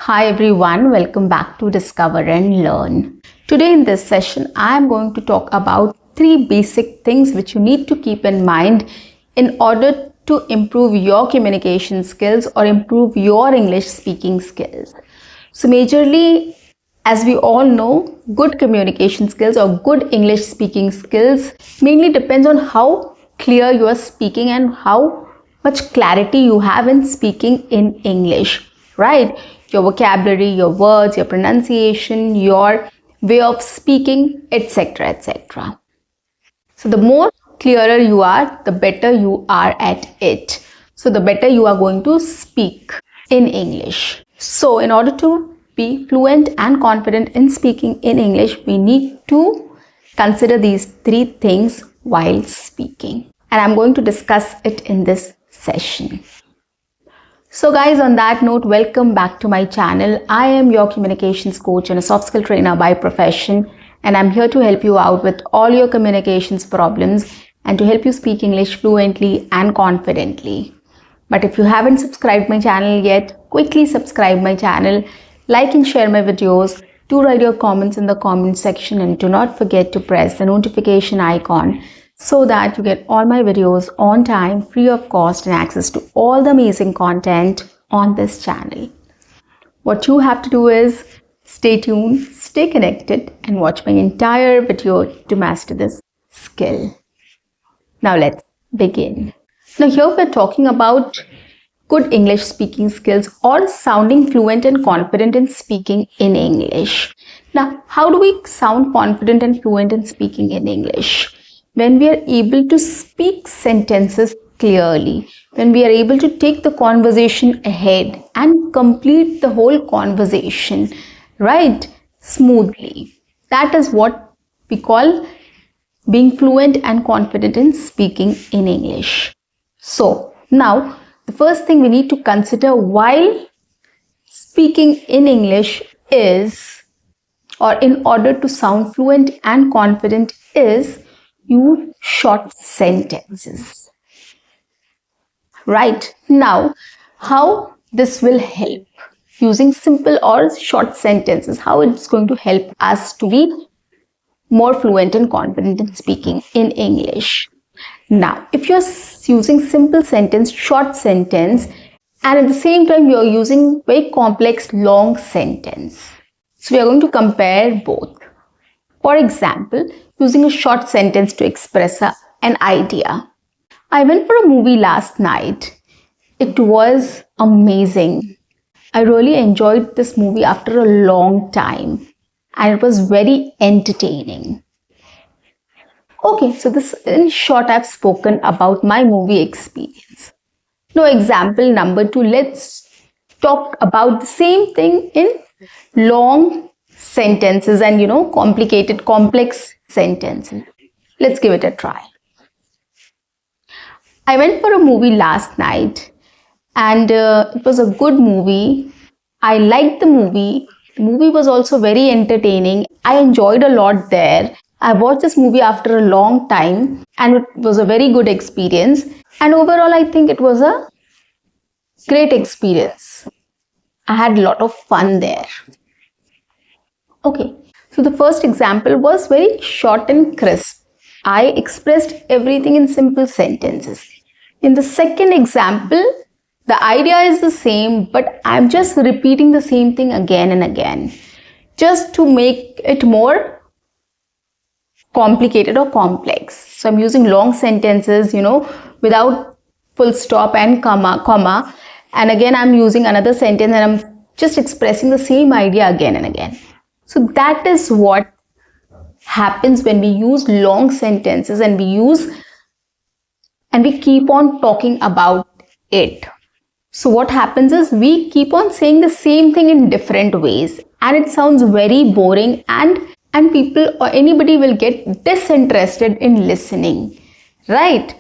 Hi everyone, welcome back to Discover and Learn. Today in this session, I am going to talk about 3 basic things which you need to keep in mind in order to improve your communication skills or improve your English speaking skills. So majorly, as we all know, good communication skills or good English speaking skills mainly depends on how clear you are speaking and how much clarity you have in speaking in English, right? Your vocabulary, your words, your pronunciation, your way of speaking, etc. etc. So the more clearer you are, the better you are at it. So the better you are going to speak in English. So in order to be fluent and confident in speaking in English, we need to consider these 3 things while speaking. And I'm going to discuss it in this session. So guys, on that note, welcome back to my channel. I am your communications coach and a soft skill trainer by profession, and I'm here to help you out with all your communications problems and to help you speak English fluently and confidently. But if you haven't subscribed my channel yet, quickly subscribe my channel, like and share my videos, do write your comments in the comment section, and do not forget to press the notification icon so that you get all my videos on time, free of cost, and access to all the amazing content on this channel. What you have to do is stay tuned, stay connected, and watch my entire video to master this skill. Now let's begin. Now here we're talking about good English speaking skills or sounding fluent and confident in speaking in English. Now, how do we sound confident and fluent in speaking in English? When we are able to speak sentences clearly, when we are able to take the conversation ahead and complete the whole conversation, right, smoothly. That is what we call being fluent and confident in speaking in English. So, now the first thing we need to consider while speaking in English is, or in order to sound fluent and confident, is use short sentences. Right, now how this will help using simple or short sentences, how it's going to help us to be more fluent and confident in speaking in English. Now, if you're using simple sentence, short sentence, and at the same time you're using very complex long sentence, so we are going to compare both. For example, using a short sentence to express an idea. I went for a movie last night. It was amazing. I really enjoyed this movie after a long time, and it was very entertaining. Okay, so this in short I've spoken about my movie experience. Now example number 2, let's talk about the same thing in long sentences and complicated complex sentences. Let's give it a try. I went for a movie last night and it was a good movie. I liked the movie. The movie was also very entertaining. I enjoyed a lot there. I watched this movie after a long time and it was a very good experience. And overall, I think it was a great experience. I had a lot of fun there. Okay, so the first example was very short and crisp. I expressed everything in simple sentences. In the second example, the idea is the same, but I'm just repeating the same thing again and again, just to make it more complicated or complex. So I'm using long sentences, without full stop and comma, and again I'm using another sentence and I'm just expressing the same idea again and again. So that is what happens when we use long sentences and we keep on talking about it. So what happens is we keep on saying the same thing in different ways and it sounds very boring and people or anybody will get disinterested in listening, right?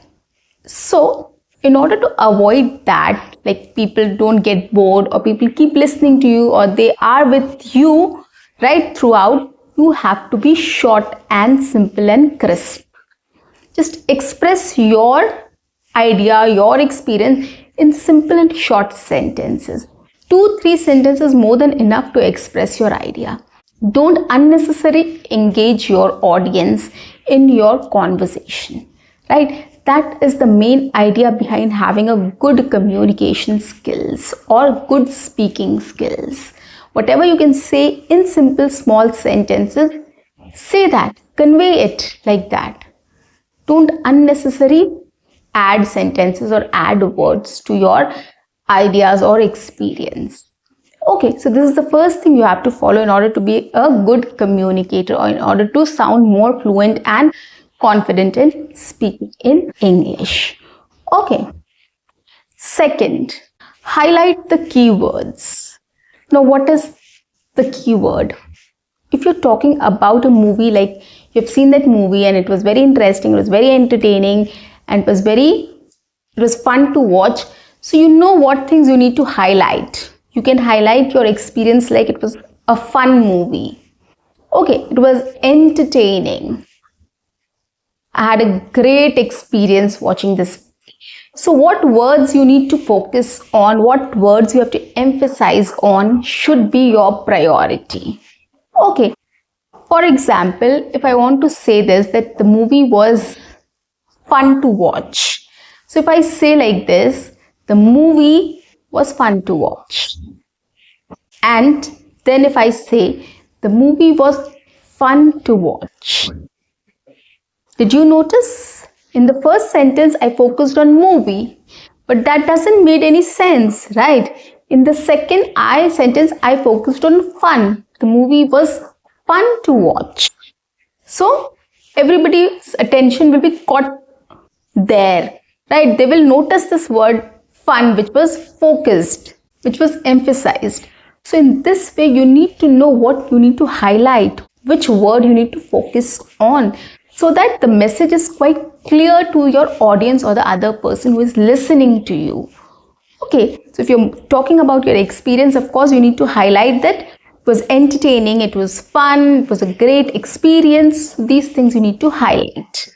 So in order to avoid that, like people don't get bored or people keep listening to you or they are with you right throughout, you have to be short and simple and crisp. Just express your idea, your experience in simple and short sentences. 2-3 sentences more than enough to express your idea. Don't unnecessarily engage your audience in your conversation, right? That is the main idea behind having a good communication skills or good speaking skills. Whatever you can say in simple small sentences, say that, convey it like that. Don't unnecessarily add sentences or add words to your ideas or experience. Okay, so this is the first thing you have to follow in order to be a good communicator or in order to sound more fluent and confident in speaking in English. Okay, second, highlight the keywords. Now, what is the keyword? If you're talking about a movie, like you've seen that movie and it was very interesting, it was very entertaining, and it was fun to watch, so you know what things you need to highlight. You can highlight your experience like it was a fun movie. Okay, it was entertaining. I had a great experience watching this. So what words you need to focus on, what words you have to emphasize on should be your priority. Okay, for example, if I want to say this, that the movie was fun to watch. So if I say like this, the movie was fun to watch. And then if I say, the movie was fun to watch. Did you notice? In the first sentence, I focused on movie, but that doesn't make any sense, right? In the second sentence, I focused on fun. The movie was fun to watch. So everybody's attention will be caught there, right? They will notice this word fun, which was focused, which was emphasized. So in this way, you need to know what you need to highlight, which word you need to focus on, so that the message is quite clear to your audience or the other person who is listening to you. Okay, so if you're talking about your experience, of course, you need to highlight that it was entertaining, it was fun, it was a great experience. These things you need to highlight.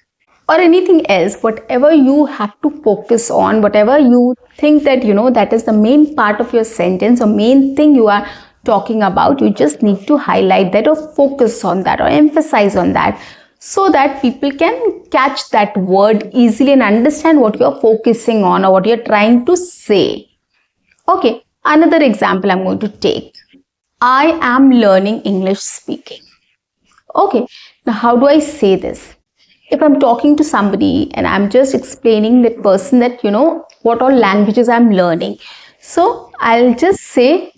Or anything else, whatever you have to focus on, whatever you think that, that is the main part of your sentence or main thing you are talking about, you just need to highlight that or focus on that or emphasize on that, so that people can catch that word easily and understand what you're focusing on or what you're trying to say. Okay, another example I'm going to take. I am learning English speaking. Okay, now how do I say this? If I'm talking to somebody and I'm just explaining that person that, what all languages I'm learning. So I'll just say,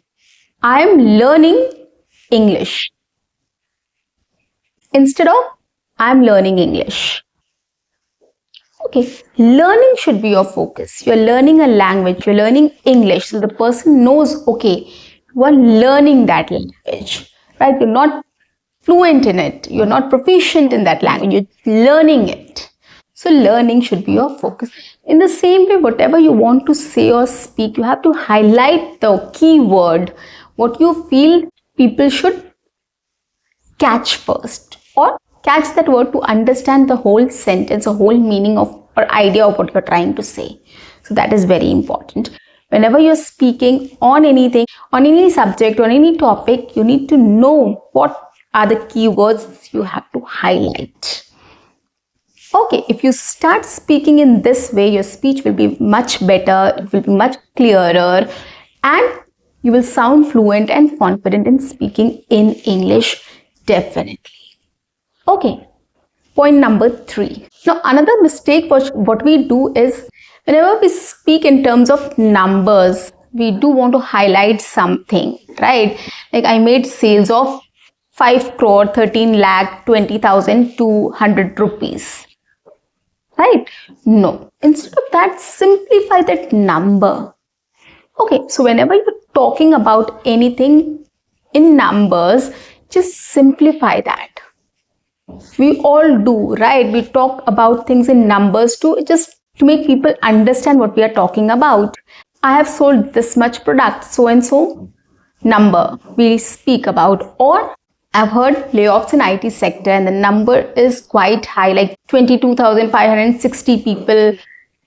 I'm learning English instead of I'm learning English. Okay, learning should be your focus. You're learning a language, you're learning English. So the person knows, okay, you are learning that language, right? You're not fluent in it. You're not proficient in that language. You're learning it. So learning should be your focus. In the same way, whatever you want to say or speak, you have to highlight the key word, what you feel people should catch first, or catch that word to understand the whole sentence, the whole meaning of or idea of what you're trying to say. So that is very important. Whenever you're speaking on anything, on any subject, on any topic, you need to know what are the keywords you have to highlight. Okay, if you start speaking in this way, your speech will be much better, it will be much clearer, and you will sound fluent and confident in speaking in English, definitely. Okay, point number 3. Now, another mistake what we do is, whenever we speak in terms of numbers, we do want to highlight something, right? Like I made sales of 5 crore, 13 lakh, 20,000, 200 rupees. Right? No. Instead of that, simplify that number. Okay, so whenever you're talking about anything in numbers, just simplify that. We all do, right? We talk about things in numbers to make people understand what we are talking about. I have sold this much product, so and so number we speak about. Or I've heard layoffs in IT sector and the number is quite high, like 22,560 people,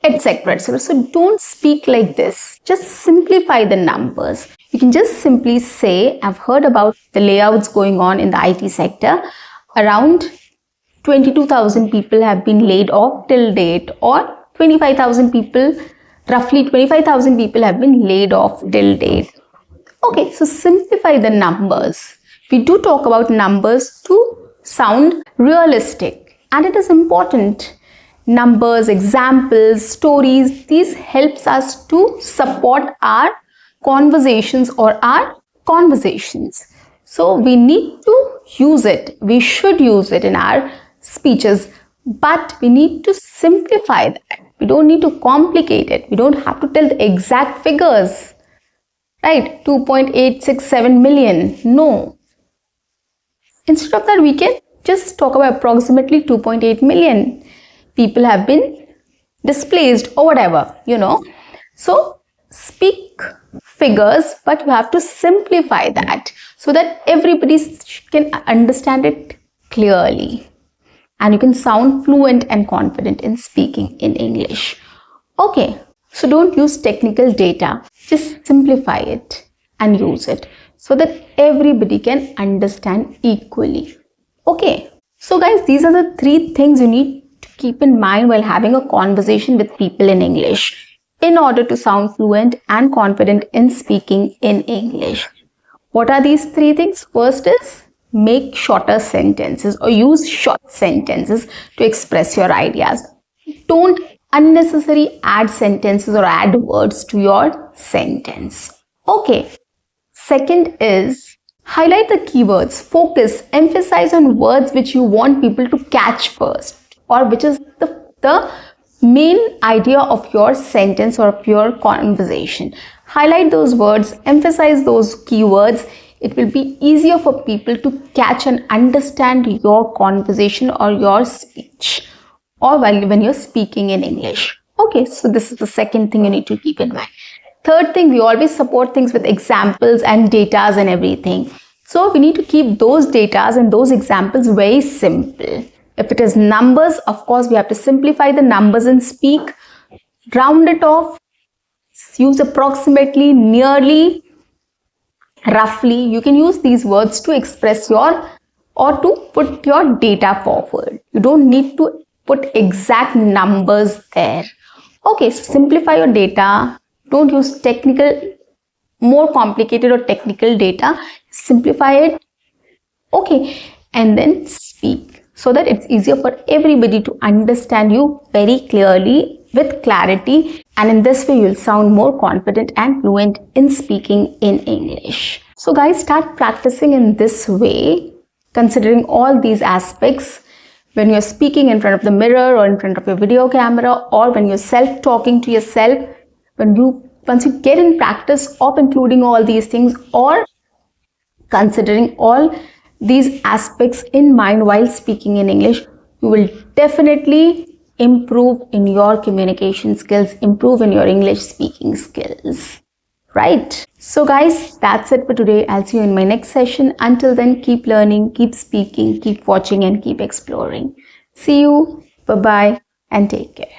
etc. etc. So don't speak like this. Just simplify the numbers. You can just simply say, I've heard about the layouts going on in the IT sector. Around 22,000 people have been laid off till date, or 25,000 people, roughly 25,000 people have been laid off till date. Okay, so simplify the numbers. We do talk about numbers to sound realistic, and it is important. Numbers, examples, stories, these helps us to support our conversations or our conversations. So we need to use it. We should use it in our speeches, but we need to simplify that. We don't need to complicate it. We don't have to tell the exact figures, right? 2.867 million. No. Instead of that, we can just talk about approximately 2.8 million people have been displaced or whatever, So speak figures, but you have to simplify that so that everybody can understand it clearly. And you can sound fluent and confident in speaking in English. Okay, so don't use technical data. Just simplify it and use it so that everybody can understand equally. Okay, so guys, these are the 3 things you need to keep in mind while having a conversation with people in English in order to sound fluent and confident in speaking in English. What are these 3 things? First is make shorter sentences or use short sentences to express your ideas. Don't unnecessarily add sentences or add words to your sentence. Okay. Second is highlight the keywords, focus, emphasize on words which you want people to catch first, or which is the main idea of your sentence or of your conversation. Highlight those words, emphasize those keywords. It will be easier for people to catch and understand your conversation or your speech, or when you're speaking in English. Okay, so this is the second thing you need to keep in mind. Third thing, we always support things with examples and datas and everything. So we need to keep those datas and those examples very simple. If it is numbers, of course, we have to simplify the numbers and speak, round it off, use approximately, nearly, roughly. You can use these words to express your or to put your data forward. You don't need to put exact numbers there. Okay, so simplify your data. Don't use more complicated or technical data. Simplify it. Okay, and then speak so that it's easier for everybody to understand you very clearly with clarity, and in this way you'll sound more confident and fluent in speaking in English. So guys, start practicing in this way, considering all these aspects when you're speaking in front of the mirror or in front of your video camera, or when you're self-talking to yourself. Once you get in practice of including all these things or considering all these aspects in mind while speaking in English, you will definitely improve in your communication skills, improve in your English speaking skills, right? So guys, that's it for today. I'll see you in my next session. Until then, keep learning, keep speaking, keep watching, and keep exploring. See you. Bye-bye and take care.